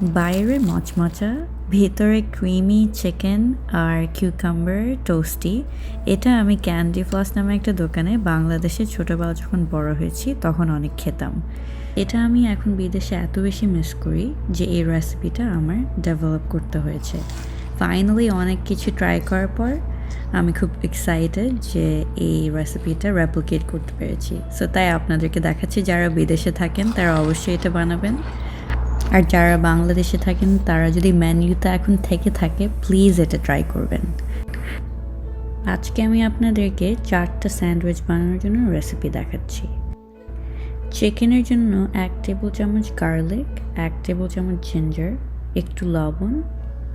বাইরে মচমচা, ভেতরে creamy chicken আর cucumber toasty. এটা আমি ক্যান্ডিফ্লস নামে একটা দোকানে বাংলাদেশে ছোটোবেলা যখন বড় হয়েছি তখন অনেক খেতাম। এটা আমি এখন বিদেশে এত বেশি মিস করি যে এই রেসিপিটা আমার ডেভেলপ করতে হয়েছে। ফাইনালি অনেক কিছু ট্রাই করার পর আমি খুব এক্সাইটেড যে এই রেসিপিটা রেপ্লিকেট করতে পেরেছি। সো তাই আপনাদেরকে দেখাচ্ছি, যারা বিদেশে থাকেন তারা অবশ্যই এটা বানাবেন, আর যারা বাংলাদেশে থাকেন তারা যদি মেনুতে এখন থেকে থাকে প্লিজ এটা ট্রাই করবেন। আজকে আমি আপনাদেরকে 4টা স্যান্ডউইচ বানানোর জন্য রেসিপি দেখাচ্ছি। চিকেনের জন্য 1 টেবিল চামচ গার্লিক, 1 টেবিল চামচ জিঞ্জার, একটু লবণ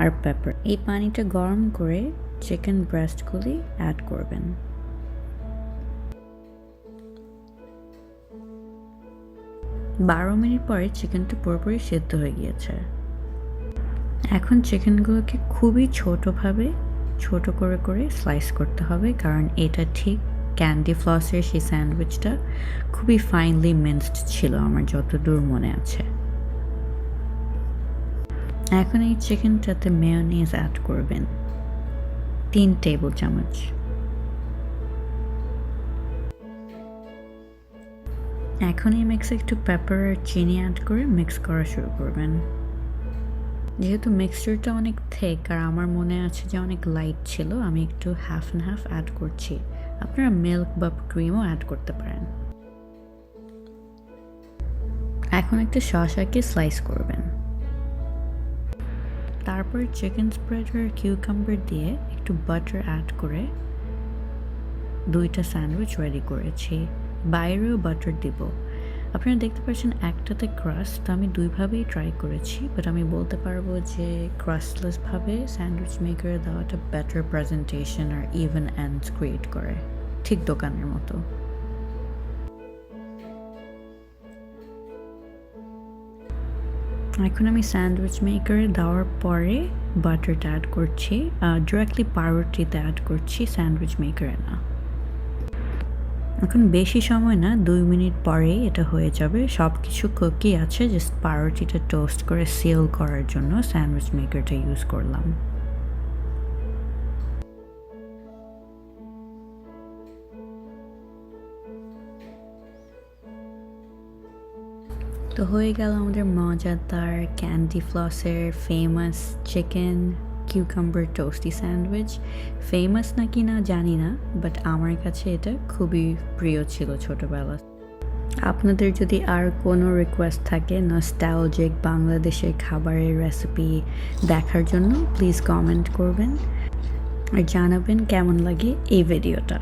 আর পেপার। এই পানিটা গরম করে চিকেন ব্রেস্টগুলি অ্যাড করবেন। বারো মিনিট পরে চিকেনটা পুরোপুরি সেদ্ধ হয়ে গিয়েছে। এখন চিকেনগুলোকে খুবই ছোট করে স্লাইস করতে হবে, কারণ এটা ঠিক ক্যান্ডিফ্লসের সেই স্যান্ডউইচটা খুবই ফাইনলি মিন্সড ছিল আমার যতদূর মনে আছে। এখন এই চিকেনটাতে মেয়োনিজ অ্যাড করবেন 3 টেবিল চামচ। এখন এই মিক্সে একটু পেপার আর চিনি অ্যাড করে মিক্স করা শুরু করবেন। যেহেতু মিক্সচারটা অনেক থেক আর আমার মনে আছে যে অনেক লাইট ছিল, আমি একটু হাফ অ্যান্ড হাফ অ্যাড করছি। আপনারা মিল্ক বা ক্রিমও অ্যাড করতে পারেন। এখন একটা শসাকে স্লাইস করবেন। তারপর চিকেন স্প্রেড আর কিউকাম্বার দিয়ে একটু বাটার অ্যাড করে 2টা স্যান্ডউইচ রেডি করেছি। বাইরেও বাটার দিব। আপনারা দেখতে পাচ্ছেন একটাতে ক্রাস্ট, আমি 2ভাবেই ট্রাই করেছি, বাট আমি বলতে পারবো যে ক্রাস্টলেসভাবে স্যান্ডউইচ মেকারে দেওয়াটা বেটার প্রেজেন্টেশন আর ইভেন এন্ডস ক্রিয়েট করে, ঠিক দোকানের মতো। এখন আমি স্যান্ডউইচ মেকারে দেওয়ার পরে বাটারটা অ্যাড করছি, ডিরেক্টলি পাউরুটিতে অ্যাড করছি, স্যান্ডউইচ মেকারে না। এখন বেশি সময় না, 2 মিনিট পরেই এটা হয়ে যাবে। সব কিছু কুকি আছে, জাস্ট পাউরুটিটা টোস্ট করে সিল করার জন্য স্যান্ডউইচ মেকারটা ইউজ করলাম। তো হয়ে গেল আমাদের মজাদার ক্যান্ডিফ্লসের famous chicken cucumber toasty sandwich. Famous নাকি না জানি না, বাট আমার কাছে এটা খুবই প্রিয় ছিল ছোটোবেলা। আপনাদের যদি আর কোনো রিকোয়েস্ট থাকে নস্টালজিক বাংলাদেশের খাবারের রেসিপি দেখার জন্য প্লিজ কমেন্ট করবেন আর জানাবেন কেমন লাগে এই ভিডিওটা।